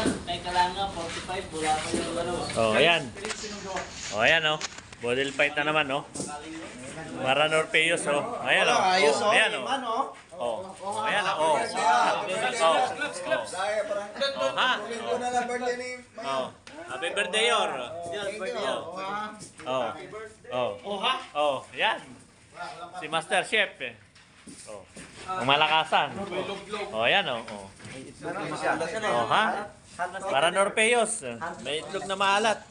Teka lang nga, 45, wala pa yung ano. Oh, ayan. Oh, ayan, oh. Bottle fight na naman, oh. Maran Orpheus, oh. Ayan, oh. Ayos, Oh, oh. ayan, oh. Iman, oh. Oh, ayan, oh. Oh, Dahil parang oh, ha? ko na lang birthday ni Oh. Happy birthday, Yor. Oh. Oh. Oh, yan. Si Master Chef, eh. Oh. Ang malakasan. Oh, ayan, oh. Oh, oh ha? Maran Orpheus. May itlog na maalat.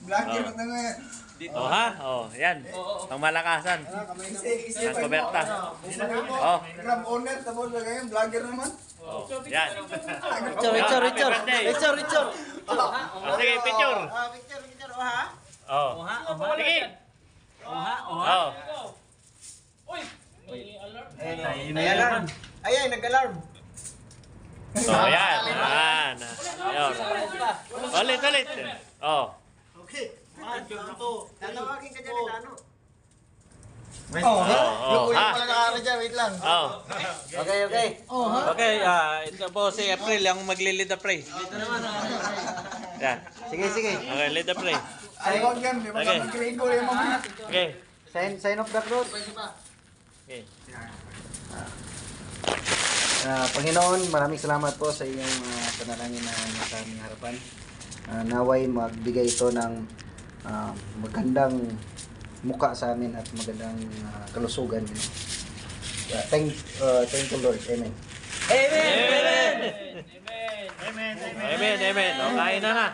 Vlogger na nga. Oh, ha? Oh, yan. Ang malakasan. Ang kuberta. Oh. Grab owner, tapos na ngayon, vlogger naman. Oh, yan. Richard. Oh, sige, picture. Picture, ha? Oh. Sige. Oh. Ayan, ayan, nag-alarm. Oh, yan. Yan. Ayun. Ulit. Oh. Okay. Tatawagin ka dyan, ano? Oh, ha? Pala nakakala dyan, wait lang. Oh. Okay. Okay, ito po si April ang maglilid the pray. Yan. Sige. Okay, lead the pray. Ay, wag yan, di ba? Okay. Mag-grade ko yung mga. Okay. Sign of the cross. Okay. Panginoon, maraming salamat po sa iyong panalangin na nasa aming harapan. Naway magbigay ito ng magandang muka sa amin at magandang kalusugan. Thank you, Lord. Amen. Amen. O, kain na na.